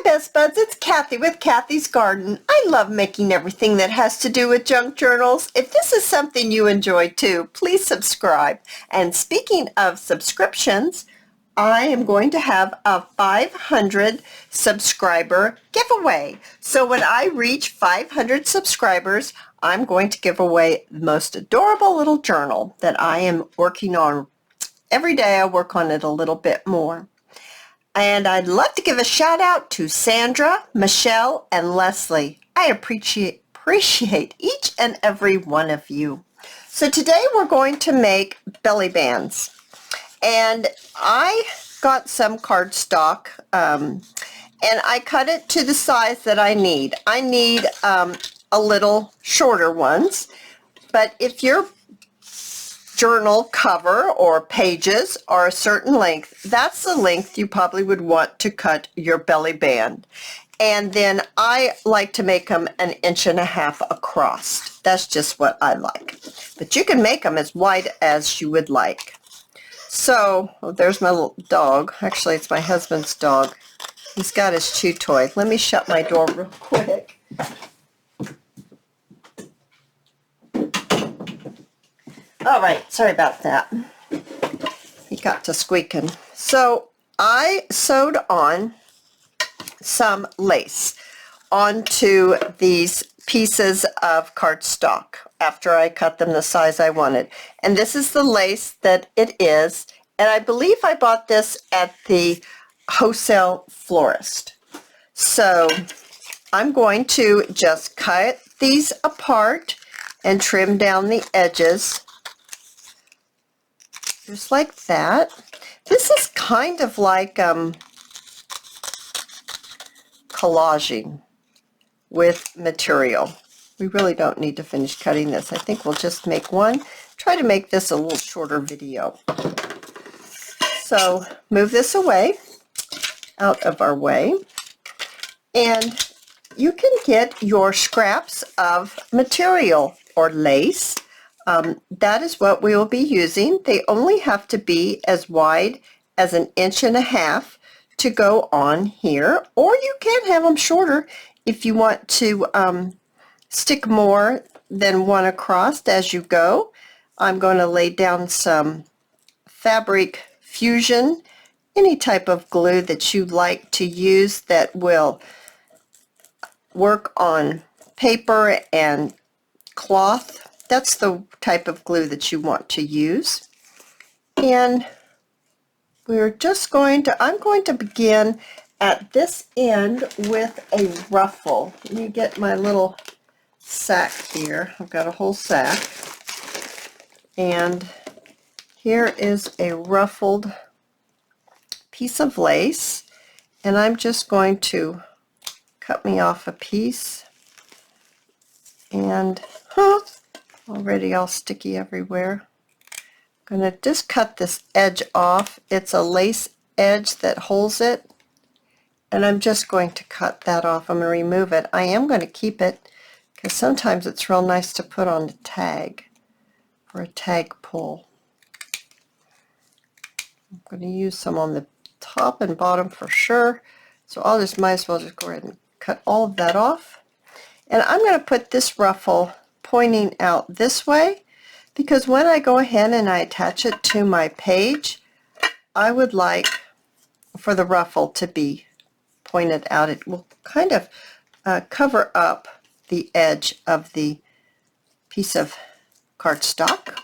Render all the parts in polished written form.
best buds, it's Cathy with Cathy's Garden. I love making everything that has to do with junk journals. If this is something you enjoy too, please subscribe. And speaking of subscriptions, I am going to have a 500 subscriber giveaway. So when I reach 500 subscribers, I'm going to give away the most adorable little journal that I am working on. Every day I work on it a little bit more. And I'd love to give a shout out to Sandra, Michelle, and Leslie. I appreciate each and every one of you. So today we're going to make belly bands. And I got some cardstock and I cut it to the size that I need. I need a little shorter ones, but if your journal cover or pages are a certain length, that's the length you probably would want to cut your belly band. And then I like to make them 1.5 inches across. That's just what I like. But you can make them as wide as you would like. So, there's my little dog. Actually, it's my husband's dog. He's got his chew toy. Let me shut my door real quick. All right, sorry about that. He got to squeaking. So I sewed on some lace onto these pieces of cardstock after I cut them the size I wanted. And this is the lace that it is. And I believe I bought this at the wholesale florist. So I'm going to just cut these apart and trim down the edges. Just like that. This is kind of like collaging with material. We really don't need to finish cutting this. I think we'll just make one. Try to make this a little shorter video. So move this away, out of our way. And you can get your scraps of material or lace. That is what we will be using. They only have to be as wide as 1.5 inches to go on here, or you can have them shorter if you want to stick more than one across as you go. I'm going to lay down some Fabric Fusion, any type of glue that you like to use that will work on paper and cloth. That's the type of glue that you want to use. And we're just going to, I'm going to begin at this end with a ruffle. Let me get my little sack here. I've got a whole sack. And here is a ruffled piece of lace. And I'm just going to cut me off a piece. And, already all sticky everywhere. I'm going to just cut this edge off. It's a lace edge that holds it, and I'm just going to cut that off. I'm going to remove it. I am going to keep it because sometimes it's real nice to put on the tag for a tag pull. I'm going to use some on the top and bottom for sure, so I'll just might as well just go ahead and cut all of that off. And I'm going to put this ruffle pointing out this way, because when I go ahead and I attach it to my page, I would like for the ruffle to be pointed out. It will kind of cover up the edge of the piece of cardstock.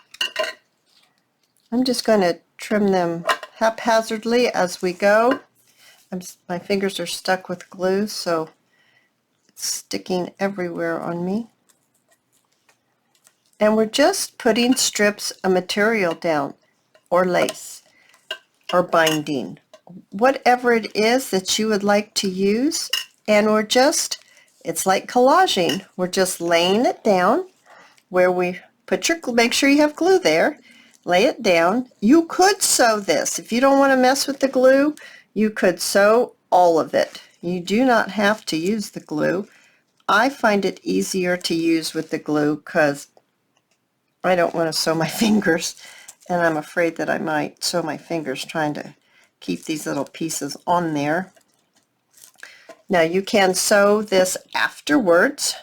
I'm just going to trim them haphazardly as we go. My fingers are stuck with glue, so it's sticking everywhere on me. And we're just putting strips of material down, or lace, or binding, whatever it is that you would like to use. And we're just, it's like collaging. We're just laying it down where we put your, make sure you have glue there, lay it down. You could sew this. If you don't want to mess with the glue, you could sew all of it. You do not have to use the glue. I find it easier to use with the glue because I don't want to sew my fingers, and I'm afraid that I might sew my fingers trying to keep these little pieces on there. Now you can sew this afterwards.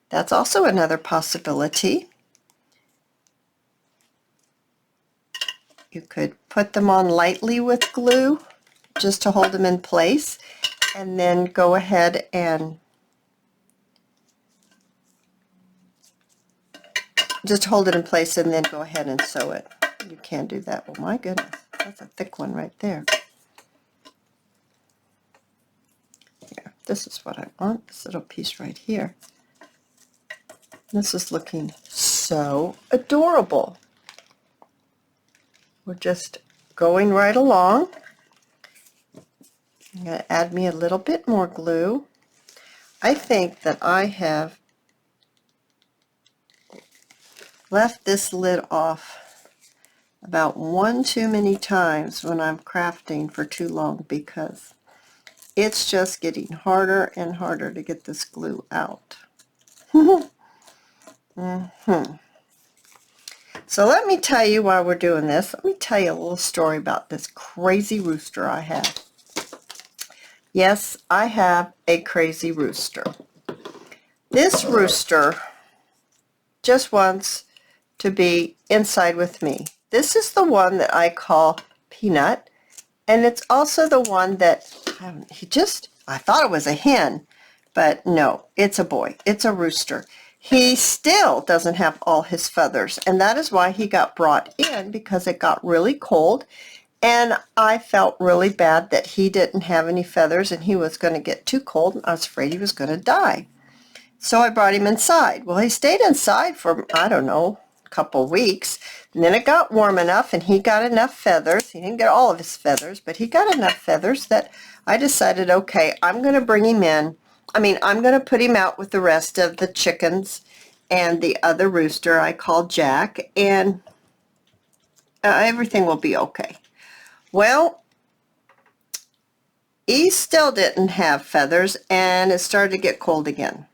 That's also another possibility. You could put them on lightly with glue just to hold them in place, and then go ahead and just hold it in place and then go ahead and sew it. You can do that. Oh my goodness, that's a thick one right there. Here, this is what I want, this little piece right here. This is looking so adorable. We're just going right along. I'm going to add me a little bit more glue. I think that I have left this lid off about one too many times when I'm crafting for too long, because it's just getting harder and harder to get this glue out. So let me tell you why we're doing this. Let me tell you a little story about this crazy rooster I have. Yes, I have a crazy rooster. This rooster just wants to be inside with me. This is the one that I call Peanut, and it's also the one that I thought it was a hen, but no, it's a boy. It's a rooster. He still doesn't have all his feathers, and that is why he got brought in, because it got really cold, and I felt really bad that he didn't have any feathers and he was going to get too cold, and I was afraid he was going to die. So I brought him inside. Well, he stayed inside for, I don't know, a couple weeks, and then it got warm enough and he got enough feathers. He didn't get all of his feathers, but he got enough feathers that I decided, okay, I'm going to bring him in. I'm going to put him out with the rest of the chickens and the other rooster I call Jack, and everything will be okay. Well, he still didn't have feathers, and it started to get cold again.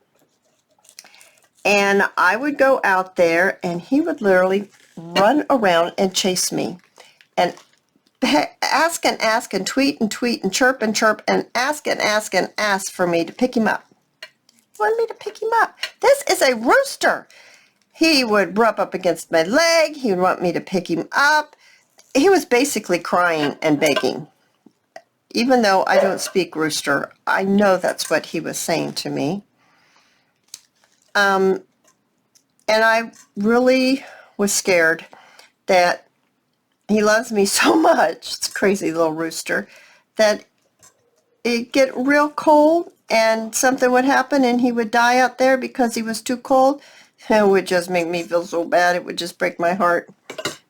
And I would go out there, and he would literally run around and chase me, and ask and tweet and chirp and ask for me to pick him up. He wanted me to pick him up. This is a rooster. He would rub up against my leg. He would want me to pick him up. He was basically crying and begging. Even though I don't speak rooster, I know that's what he was saying to me. And I really was scared that he loves me so much, it's a crazy little rooster, that it'd get real cold and something would happen and he would die out there because he was too cold. It would just make me feel so bad. It would just break my heart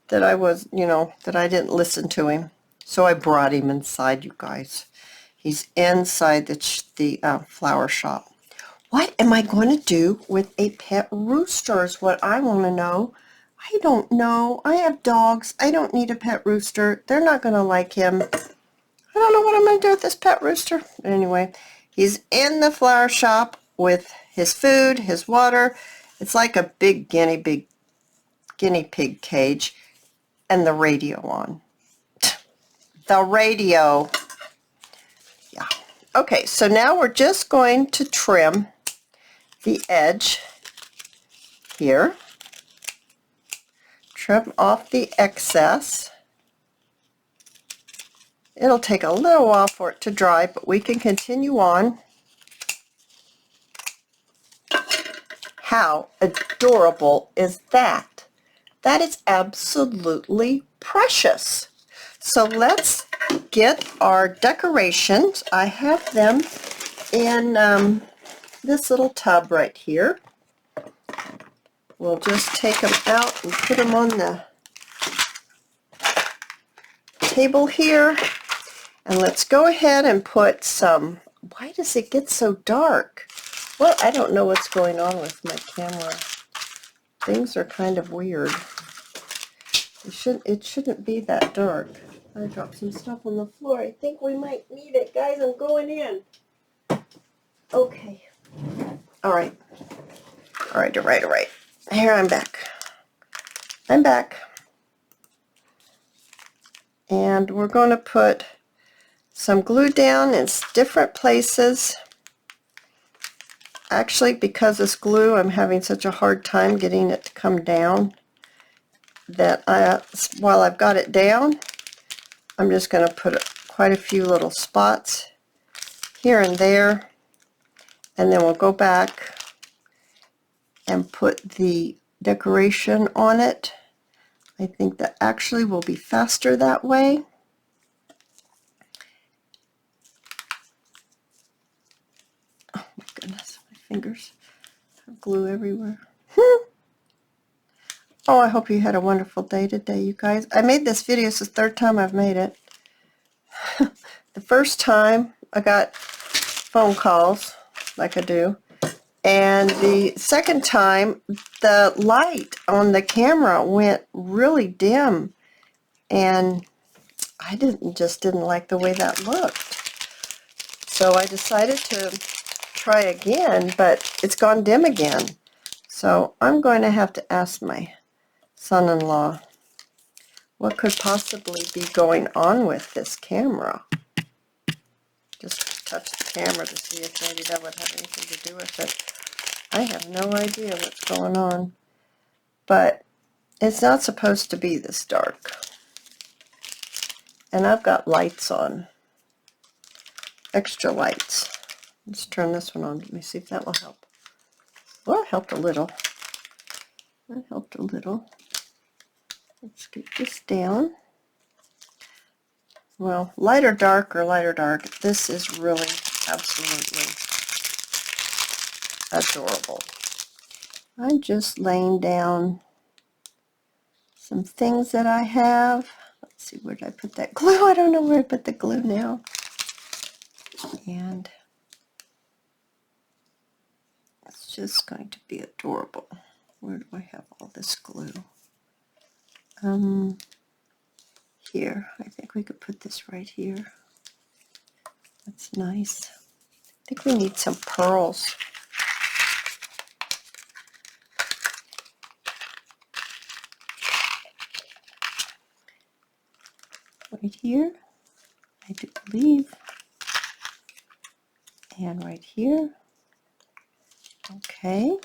that I was, that I didn't listen to him. So I brought him inside, you guys. He's inside the flower shop. What am I going to do with a pet rooster is what I want to know. I don't know. I have dogs. I don't need a pet rooster. They're not going to like him. I don't know what I'm going to do with this pet rooster. But anyway, he's in the flower shop with his food, his water. It's like a big guinea pig cage, and the radio on. The radio. Yeah. Okay, so now we're just going to trim the edge here. Trim off the excess. It'll take a little while for it to dry, but we can continue on. How adorable is that? That is absolutely precious. So let's get our decorations. I have them in this little tub right here. We'll just take them out and put them on the table here. And let's go ahead and put some, why does it get so dark? Well, I don't know what's going on with my camera. Things are kind of weird. It shouldn't be that dark. I dropped some stuff on the floor. I think we might need it. Guys, I'm going in. Okay. All right. Here, I'm back. I'm back. And we're going to put some glue down in different places. Actually, because this glue, I'm having such a hard time getting it to come down that while I've got it down, I'm just going to put quite a few little spots here and there, and then we'll go back and put the decoration on it. I think that actually will be faster that way. Oh my goodness, my fingers have glue everywhere. Oh, I hope you had a wonderful day today, you guys. I made this video. It's the third time I've made it. The first time I got phone calls, like I do, and the second time the light on the camera went really dim, and I just didn't like the way that looked. So I decided to try again, but it's gone dim again. So I'm going to have to ask my son-in-law what could possibly be going on with this camera. Just touch the camera to see if maybe that would have anything to do with it. I have no idea what's going on, but it's not supposed to be this dark. And I've got lights on, extra lights. Let's turn this one on. Let me see if that will help. Well, it helped a little. That helped a little. Let's get this down. Well, light or dark or light or dark, this is really absolutely adorable. I'm just laying down some things that I have. Let's see, where did I put that glue? I don't know where I put the glue now. And it's just going to be adorable. Where do I have all this glue? Here. I think we could put this right here. That's nice. I think we need some pearls. Right here, I do believe. And right here. Okay.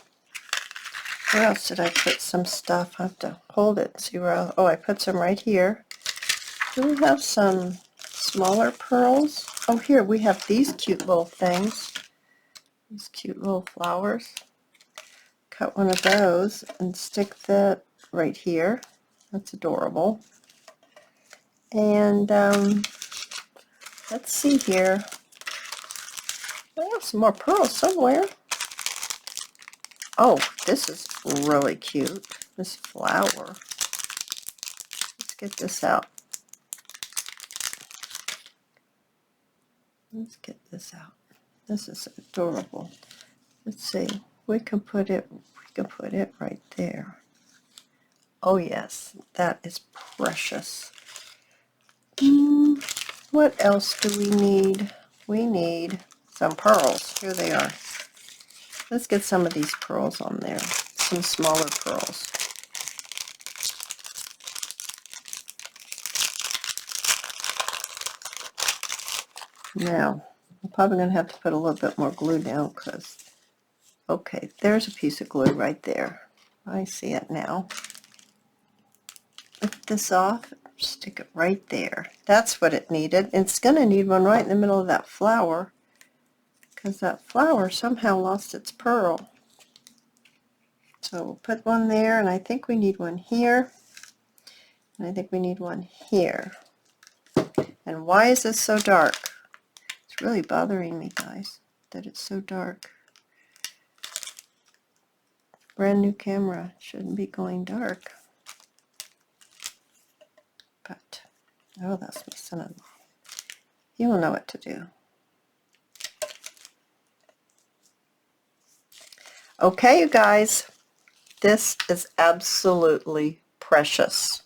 Where else did I put some stuff? I have to hold it and see where else. Oh, I put some right here. Do we have some smaller pearls? Oh, here we have these cute little things. These cute little flowers. Cut one of those and stick that right here. That's adorable. And let's see here. I have some more pearls somewhere. Oh, this is really cute. This flower. Let's get this out. Let's get this out. This is adorable. Let's see. We can put it right there. Oh yes, that is precious. What else do we need? We need some pearls. Here they are. Let's get some of these pearls on there. Some smaller pearls. Now, I'm probably going to have to put a little bit more glue down because, okay, there's a piece of glue right there. I see it now. Lift this off, stick it right there. That's what it needed. It's going to need one right in the middle of that flower because that flower somehow lost its pearl. So we'll put one there, and I think we need one here, and I think we need one here. And why is this so dark? It's really bothering me, guys, that it's so dark. Brand new camera shouldn't be going dark. But, oh, that's my son-in-law. He will know what to do. Okay, you guys, this is absolutely precious.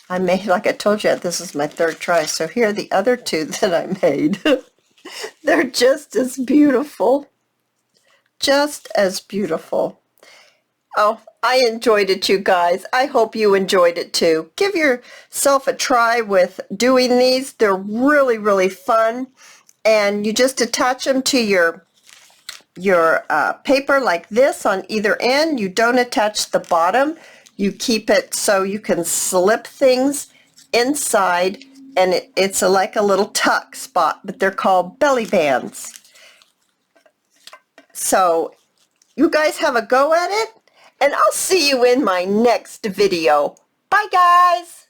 I made, like I told you, this is my third try. So here are the other two that I made. They're just as beautiful. Just as beautiful. Oh, I enjoyed it, you guys. I hope you enjoyed it too. Give yourself a try with doing these. They're really, really fun. And you just attach them to your paper like this on either end. You don't attach the bottom. You keep it so you can slip things inside, and it's like a little tuck spot, but they're called belly bands. So you guys have a go at it, and I'll see you in my next video. Bye, guys!